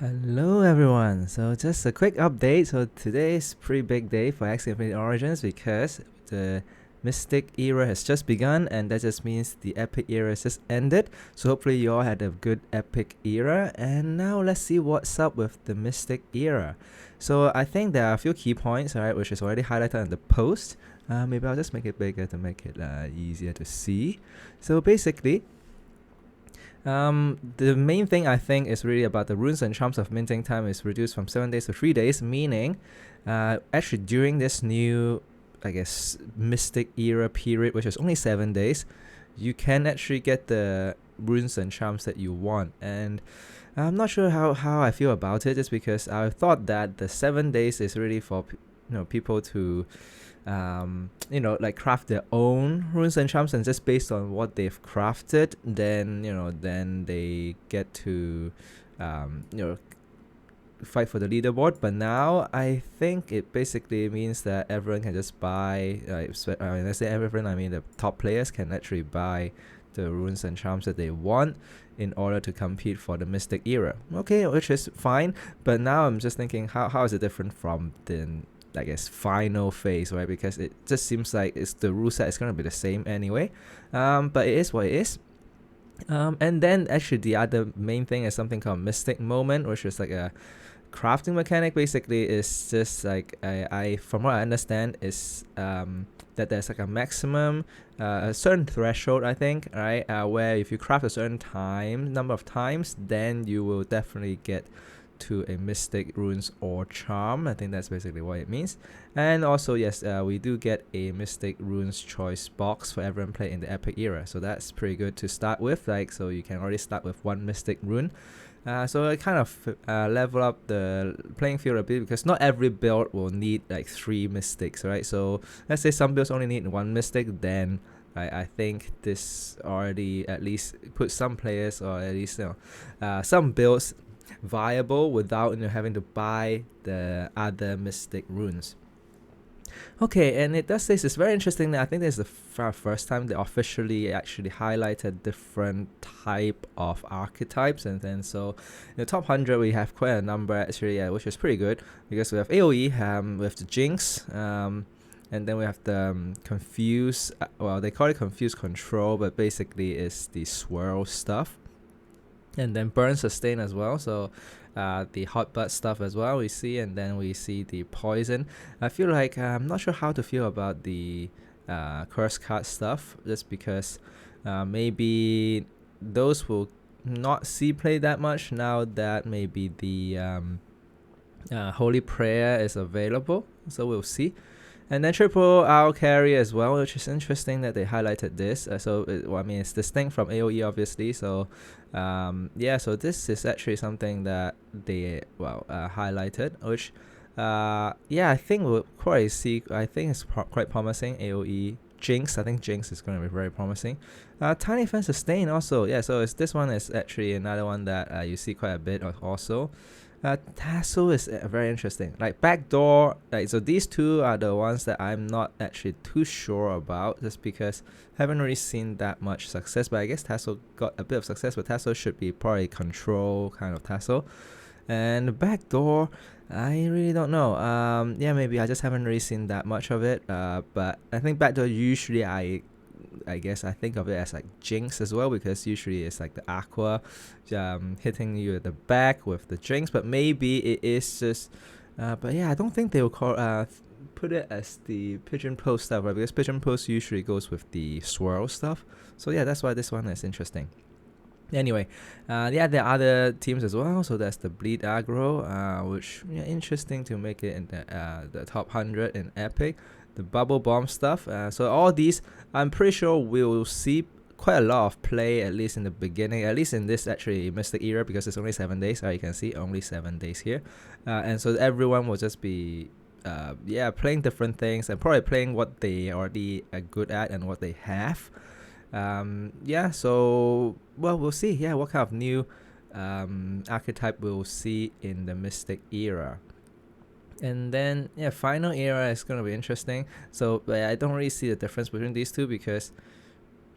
Hello everyone, so just a quick update. So today is a pretty big day for Axie Infinity Origins because the Mystic era has just begun, and that just means the Epic era has just ended. So hopefully you all had a good Epic era, and now let's see what's up with the Mystic era. So I think there are a few key points, alright, which is already highlighted in the post. Maybe I'll just make it bigger to make it easier to see. So basically, the main thing I think is really about the runes and charms of minting time is reduced from 7 days to 3 days, meaning actually during this new, I guess, Mystic era period, which is only 7 days, you can actually get the runes and charms that you want. And I'm not sure how I feel about it, just because I thought that the 7 days is really for people to like craft their own runes and charms, and just based on what they've crafted, then they get to fight for the leaderboard. But now I think it basically means that everyone can just buy, when I say everyone, I mean the top players can actually buy the runes and charms that they want in order to compete for the Mystic era. Okay, which is fine, but now I'm just thinking, how is it different from the, I guess, final phase, right? Because it just seems like the rule set is going to be the same anyway. But it is what it is. And then actually the other main thing is something called Mystic Moment, which is like a crafting mechanic. Basically is just like, I from what I understand is that there's like a maximum, a certain threshold, I think, right, where if you craft a certain number of times, then you will definitely get to a Mystic Runes or Charm. I think that's basically what it means. And also, yes, we do get a Mystic Runes choice box for everyone playing in the Epic era, so that's pretty good to start with. Like, so you can already start with one Mystic Rune. So it kind of level up the playing field a bit, because not every build will need like 3 mystics, right? So let's say some builds only need 1 mystic, then I think this already at least puts some players, or at least some builds, viable without having to buy the other mystic runes. Okay, and it does say it's very interesting that I think this is the first time they officially actually highlighted different type of archetypes, and then so in the top 100 we have quite a number actually, which is pretty good, because we have AoE, we have the Jinx, and then we have the Confuse, well, they call it Confuse Control, but basically it's the swirl stuff. And then Burn Sustain as well, so the hot butt stuff as well we see, and then we see the poison. I feel like I'm not sure how to feel about the curse card stuff, just because maybe those will not see play that much now that maybe the Holy Prayer is available, so we'll see. And then triple owl carry as well, which is interesting that they highlighted this. It's distinct from AoE, obviously. So, so this is actually something that they highlighted, which, I think we'll probably see. I think it's quite promising. AoE Jinx, I think Jinx is going to be very promising. Tiny Fan Sustain also, so this one is actually another one that you see quite a bit of also. Tassel is very interesting. Like Backdoor, so these two are the ones that I'm not actually too sure about, just because I haven't really seen that much success. But I guess Tassel got a bit of success, but Tassel should be probably control kind of Tassel. And Backdoor, I really don't know. Maybe I just haven't really seen that much of it. But I think Backdoor usually I guess I think of it as like Jinx as well, because usually it's like the Aqua hitting you at the back with the Jinx, but maybe it is just but yeah, I don't think they will call put it as the Pigeon Post stuff, right? Because Pigeon Post usually goes with the swirl stuff. So yeah, that's why this one is interesting. Anyway, there are other teams as well. So that's the Bleed Aggro, which interesting to make it in the top 100 in Epic. The Bubble Bomb stuff. So all these, I'm pretty sure we'll see quite a lot of play, at least in the beginning, at least in this actually Mystic era, because it's only 7 days. You can see only 7 days here, and so everyone will just be playing different things, and probably playing what they already are good at and what they have. So we'll see what kind of new archetype we'll see in the Mystic era. And then final era is going to be interesting. So I don't really see the difference between these two, because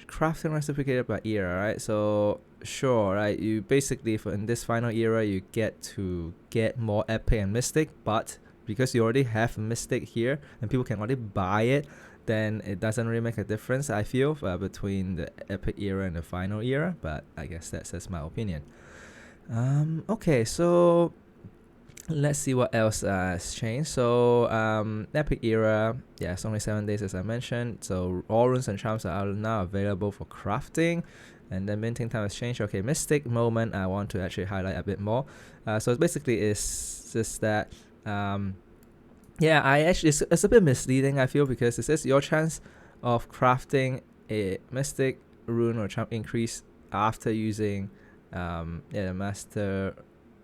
crafting reciprocated by era, right? So sure, right? You basically, for in this final era, you get to get more epic and mystic, but because you already have mystic here and people can already buy it, then it doesn't really make a difference, I feel, between the epic era and the final era. But I guess that's my opinion. Okay, so let's see what else has changed. So epic era, yeah, it's only 7 days as I mentioned. So all runes and charms are now available for crafting, and then minting time has changed. Okay, mystic moment I want to actually highlight a bit more. So basically it's just that yeah, I actually it's a bit misleading, I feel, because it says your chance of crafting a mystic rune or charm increase after using the Master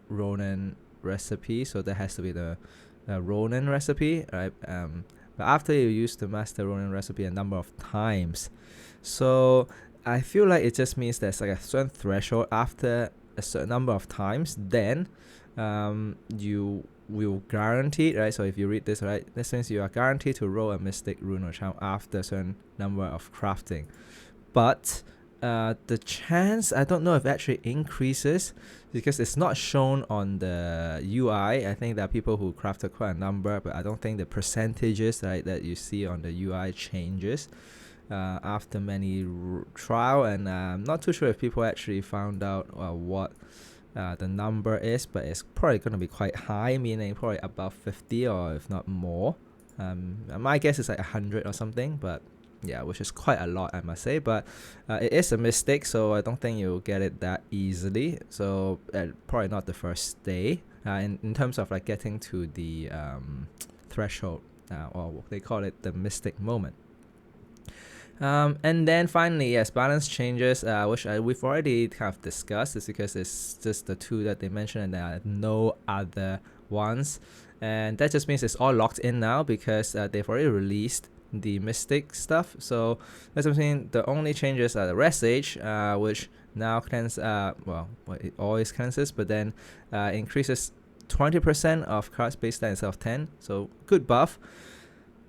Ronin recipe. So that has to be the Ronin recipe, right? But after you use the Master Ronin recipe a number of times, so I feel like it just means there's like a certain threshold after a certain number of times, then you will guarantee, right? So if you read this, right, this means you are guaranteed to roll a mystic rune or charm after a certain number of crafting. But the chance, I don't know if it actually increases, because it's not shown on the UI. I think there are people who crafted quite a number, but I don't think the percentages, right, that you see on the UI changes after many trial. And I'm not too sure if people actually found out what the number is, but it's probably going to be quite high, meaning probably above 50 or if not more. My guess is like 100 or something, but yeah, which is quite a lot, I must say. But it is a mystic, so I don't think you'll get it that easily. So probably not the first day. In terms of like getting to the threshold, or they call it the mystic moment. And then finally, yes, balance changes, which we've already kind of discussed. It's because it's just the two that they mentioned and there are no other ones. And that just means it's all locked in now, because they've already released the mystic stuff. So that's what I'm saying. The only changes are the rest age, which now cleanse, it always cleanses, but then increases 20% of cards base stat instead of 10. So good buff.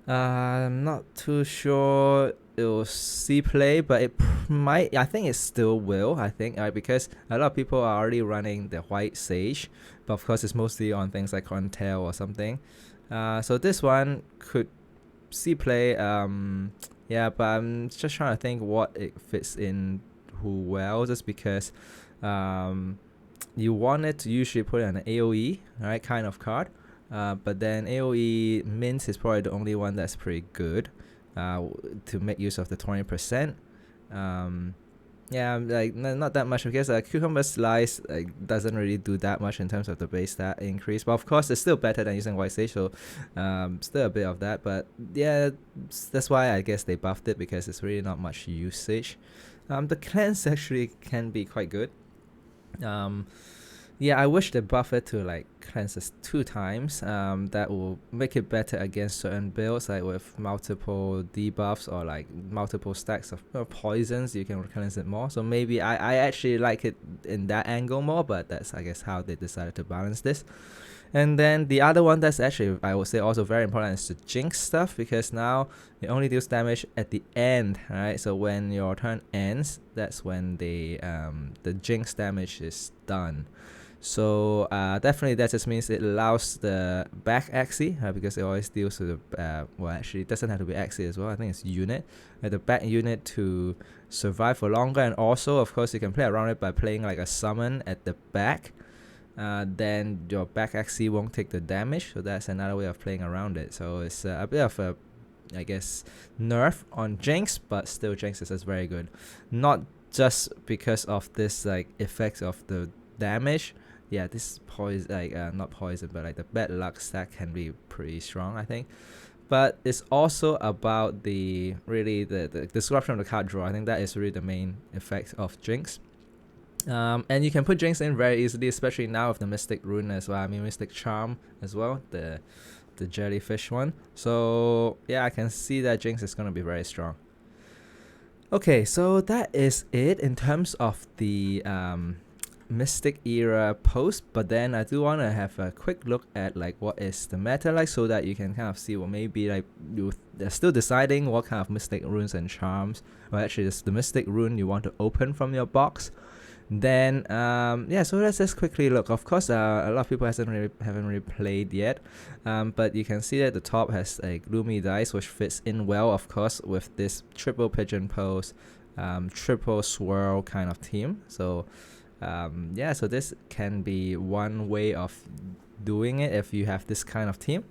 I'm not too sure it will see play, but it might. I think it still will. I think, because a lot of people are already running the white sage, but of course it's mostly on things like Corntail or something. So this one could see play. Yeah, but I'm just trying to think what it fits in who well, just because you want it to usually put it on an AoE, right, kind of card. But then AoE mint is probably the only one that's pretty good to make use of the 20%. Yeah, like not that much, because Cucumber Slice doesn't really do that much in terms of the base stat increase. But of course, it's still better than using White Sage, so still a bit of that. But yeah, that's why I guess they buffed it, because it's really not much usage. The cleanse actually can be quite good. Yeah, I wish they buff it to like cleanses 2 times. That will make it better against certain builds, like with multiple debuffs or like multiple stacks of poisons. You can cleanse it more. So maybe I actually like it in that angle more, but that's, I guess, how they decided to balance this. And then the other one that's actually, I would say, also very important is the Jinx stuff, because now it only deals damage at the end, right? So when your turn ends, that's when the Jinx damage is done. So definitely that just means it allows the back Axie, because it always deals with the actually it doesn't have to be Axie as well. I think it's unit, the back unit to survive for longer. And also, of course, you can play around it by playing like a summon at the back. Then your back Axie won't take the damage. So that's another way of playing around it. So it's a bit of a, I guess, nerf on Jinx, but still Jinx is just very good. Not just because of this like effects of the damage. Yeah, this poison, like not poison, but like the bad luck stack can be pretty strong, I think. But it's also about the disruption of the card draw. I think that is really the main effect of Jinx. And you can put Jinx in very easily, especially now with the Mystic Rune as well. I mean, Mystic Charm as well, the jellyfish one. So yeah, I can see that Jinx is going to be very strong. Okay, so that is it in terms of the Mystic era post, but then I do want to have a quick look at like what is the meta like, so that you can kind of see what maybe like they're still deciding what kind of Mystic Runes and Charms, or actually it's the Mystic Rune you want to open from your box. Then yeah, so let's just quickly look. Of course, a lot of people haven't really played yet, but you can see that the top has a gloomy dice, which fits in well, of course, with this triple pigeon pose, triple swirl kind of team. So yeah, so this can be one way of doing it if you have this kind of team.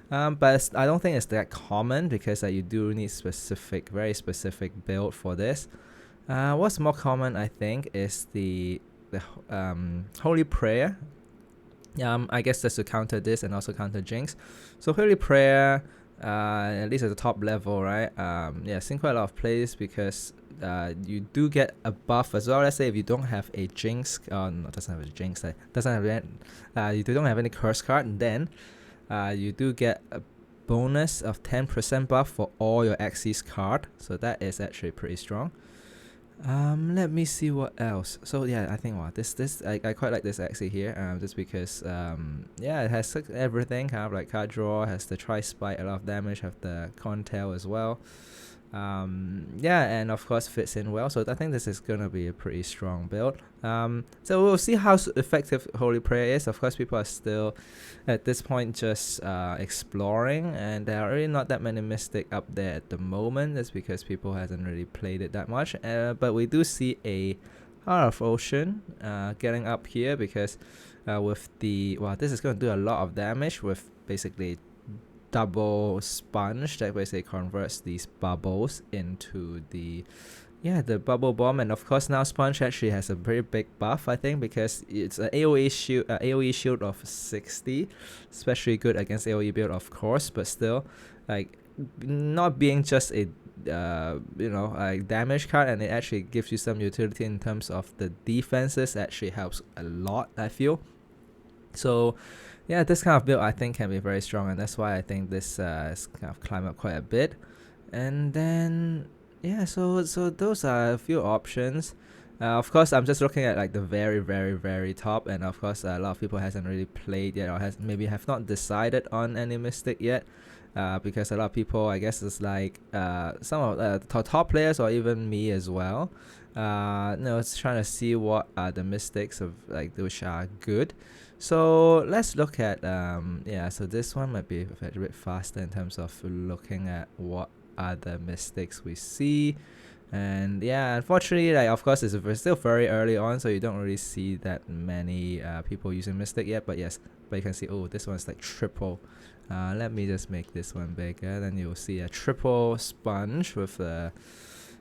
But I don't think it's that common because you do need very specific build for this. What's more common, I think, is the Holy Prayer. I guess just to counter this and also counter Jinx. So Holy Prayer, at least at the top level, right? Yeah, seen quite a lot of plays because you do get a buff as well. Let's say if you don't have a Jinx, no, doesn't have a Jinx, doesn't have any, you don't have any curse card, then you do get a bonus of 10% buff for all your Axie's card. So that is actually pretty strong. Let me see what else. So yeah, I think this I quite like this Axie here. Just because yeah, it has everything, kind of like card draw, has the tri-spike, a lot of damage, have the Contail as well. Yeah, and of course fits in well. So I think this is gonna be a pretty strong build. So we'll see how effective Holy Prayer is. Of course, people are still at this point just exploring, and there are really not that many Mystic up there at the moment. That's because people hasn't really played it that much. But we do see a Heart of Ocean getting up here because with the this is going to do a lot of damage with basically double sponge that basically converts these bubbles into the bubble bomb. And of course now sponge actually has a very big buff, I think, because it's an AoE shield of 60, especially good against AoE build, of course, but still, like, not being just a damage card, and it actually gives you some utility in terms of the defenses, actually helps a lot, I feel. So yeah, this kind of build I think can be very strong, and that's why I think this has kind of climbed up quite a bit. And then yeah, so those are a few options. Of course, I'm just looking at like the very, very, very top, and of course a lot of people hasn't really played yet, or have not decided on any Mystic yet. Because a lot of people, I guess, is like some of the top players, or even me as well. It's trying to see what are the Mystics of like which are good. So let's look at so this one might be a bit faster in terms of looking at what are the Mystics we see. And yeah, unfortunately, like, of course, it's still very early on, so you don't really see that many people using Mystic yet. But yes, but you can see, oh, this one's like triple. Let me just make this one bigger, then you'll see a triple sponge with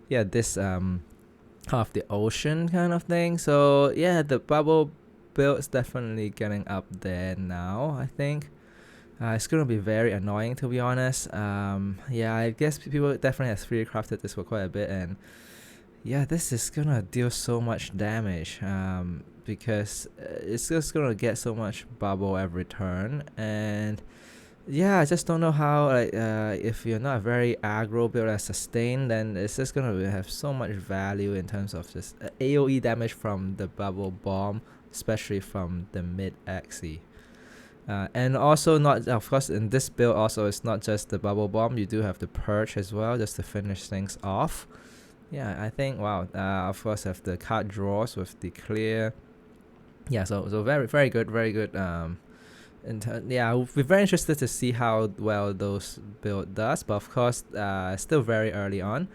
this half the ocean kind of thing. So yeah, the bubble build is definitely getting up there now, I think. It's gonna be very annoying, to be honest. Yeah, I guess people definitely have 3D crafted this for quite a bit, and yeah, this is gonna deal so much damage because it's just gonna get so much bubble every turn. And yeah, I just don't know how, like, if you're not a very aggro build as sustain, then it's just gonna have so much value in terms of just AoE damage from the bubble bomb, especially from the mid Axie. And also, not, of course, in this build also, it's not just the bubble bomb, you do have the purge as well, just to finish things off. Yeah, I think, wow, of course have the card draws with the clear. Yeah, so very, very good, very good. Yeah, we'll be very interested to see how well those build does, but of course still very early on.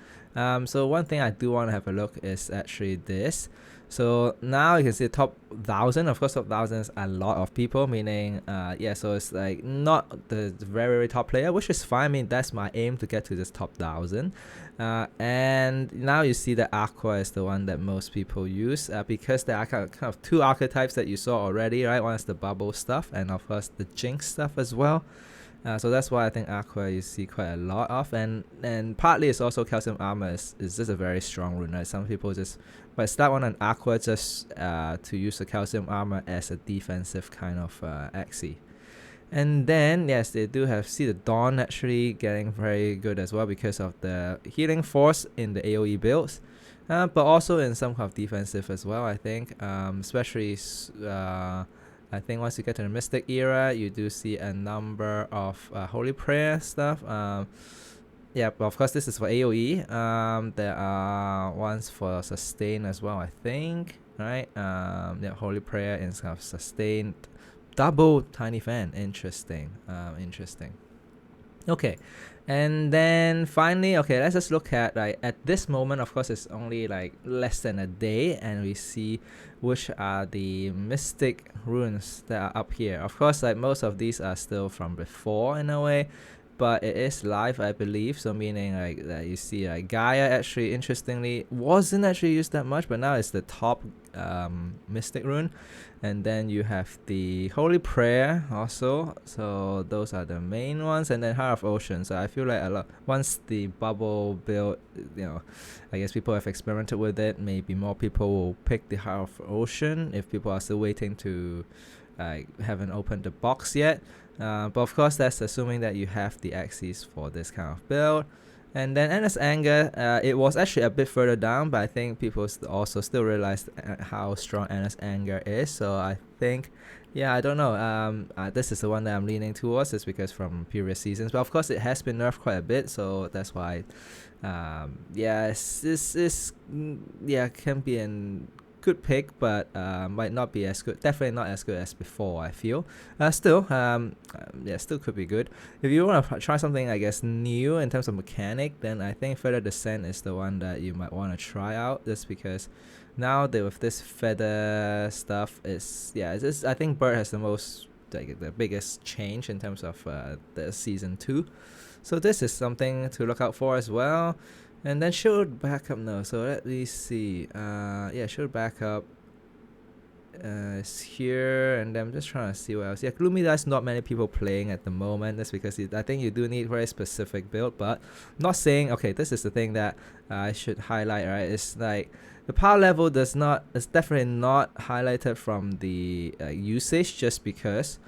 So one thing I do want to have a look is actually this. So now you can see the top 1,000. Of course, top 1,000 is a lot of people, meaning so it's like not the very, very top player, which is fine. I mean, that's my aim, to get to this top 1,000. And now you see that Aqua is the one that most people use, because there are kind of two archetypes that you saw already, right? One is the bubble stuff, and of course the Jinx stuff as well. So that's why I think Aqua you see quite a lot of, and partly it's also Calcium Armor is just a very strong rune, right? Some people just might start on an Aqua just to use the Calcium Armor as a defensive kind of Axie. And then yes, they do see the Dawn actually getting very good as well because of the healing force in the AoE builds, but also in some kind of defensive as well, I think. Especially I think once you get to the Mystic era, you do see a number of Holy Prayer stuff. Yeah, but of course this is for AoE. There are ones for sustain as well, I think. right? Yeah, Holy Prayer and kind of sustained double Tiny Fan. Interesting. Interesting. Okay, and then finally, okay, let's just look at like at this moment. Of course, it's only like less than a day, and we see which are the Mystic Runes that are up here. Of course, like most of these are still from before in a way, but it is live, I believe. So meaning like that you see like Gaia actually interestingly wasn't actually used that much, but now it's the top Mystic Rune. And then you have the Holy Prayer also. So those are the main ones. And then Heart of Ocean. So I feel like a lot once the bubble build, I guess people have experimented with it. Maybe more people will pick the Heart of Ocean if people are still waiting to haven't opened the box yet. But of course, that's assuming that you have the Axies for this kind of build. And then Endless Anger, it was actually a bit further down, but I think people also still realized how strong Endless Anger is. So I think, yeah, I don't know. This is the one that I'm leaning towards, is because from previous seasons. But of course, it has been nerfed quite a bit, so that's why. Yeah, can be an good pick, but might not be as good. Definitely not as good as before, I feel. Still could be good. If you want to try something, I guess, new in terms of mechanic, then I think Feather Descent is the one that you might want to try out. Just because now with this feather stuff, I think Bird has the most, like, the biggest change in terms of the season 2. So this is something to look out for as well. And then Shield Backup, no. So let me see. Shield Backup is here. And then I'm just trying to see what else. Yeah, Gloomy Dice, not many people playing at the moment. That's because I think you do need very specific build. But I'm not saying, okay, this is the thing that I should highlight, right? It's like the power level it's definitely not highlighted from the usage, just because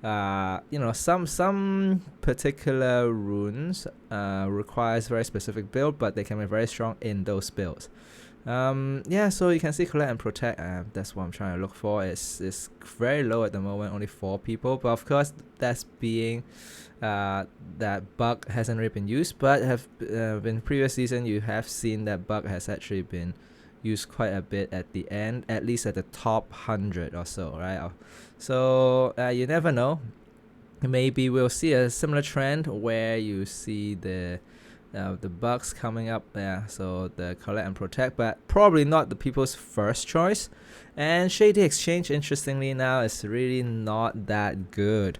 some particular runes requires very specific build, but they can be very strong in those builds. So you can see Collect and Protect. That's what I'm trying to look for. It's very low at the moment, only 4 people. But of course, that's being that bug hasn't really been used. But in previous season, you have seen that bug has actually been used quite a bit at the end, at least at the top 100 or so, right? So you never know. Maybe we'll see a similar trend where you see the bugs coming up. So the Collect and Protect, but probably not the people's first choice. And Shady Exchange, interestingly, now is really not that good.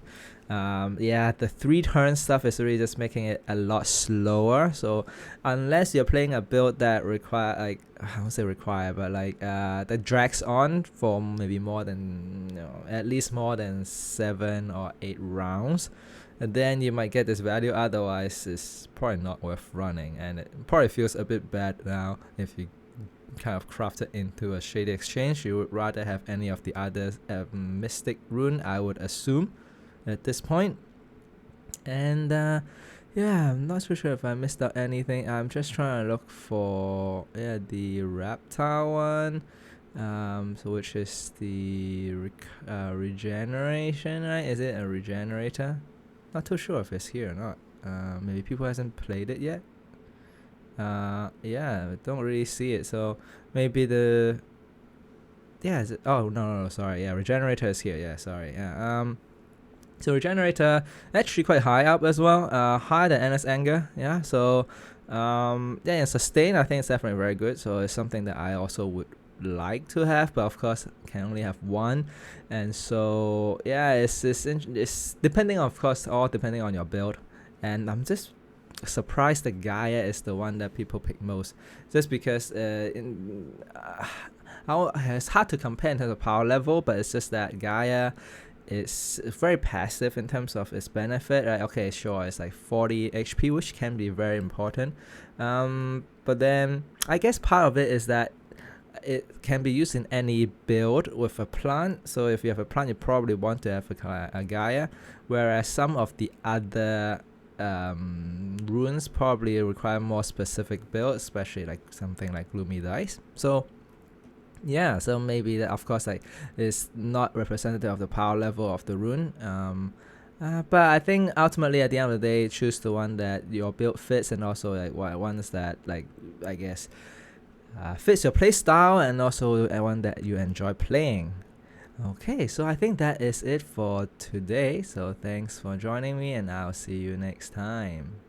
The 3-turn stuff is really just making it a lot slower. So unless you're playing a build that that drags on for maybe more than, at least more than 7 or 8 rounds, and then you might get this value. Otherwise, it's probably not worth running, and it probably feels a bit bad now if you kind of craft it into a Shady Exchange. You would rather have any of the other Mystic Rune, I would assume, at this point. And I'm not so sure if I missed out anything. I'm just trying to look for the Reptile one, so which is the regeneration, right? Is it a regenerator? Not too sure if it's here or not. Maybe people hasn't played it yet. I don't really see it. So maybe is it? Oh no, sorry. Yeah, regenerator is here. Yeah, sorry. So regenerator actually quite high up as well. Higher than Endless Anger. Yeah. So and sustain, I think it's definitely very good. So it's something that I also would like to have, but of course can only have one. And so it's depending, of course, all depending on your build. And I'm just surprised that Gaia is the one that people pick most, just because it's hard to compare in terms of power level, but it's just that Gaia is very passive in terms of its benefit, right? Okay, sure, it's like 40 HP, which can be very important, but then I guess part of it is that it can be used in any build with a plant. So if you have a plant, you probably want to have a Gaia, whereas some of the other runes probably require more specific build, especially like something like Gloomy Dice. So maybe that, of course, like, is not representative of the power level of the rune. But I think ultimately at the end of the day, choose the one that your build fits, and also like ones that, like, I guess fits your play style and also one that you enjoy playing. Okay, so I think that is it for today. So thanks for joining me, and I'll see you next time.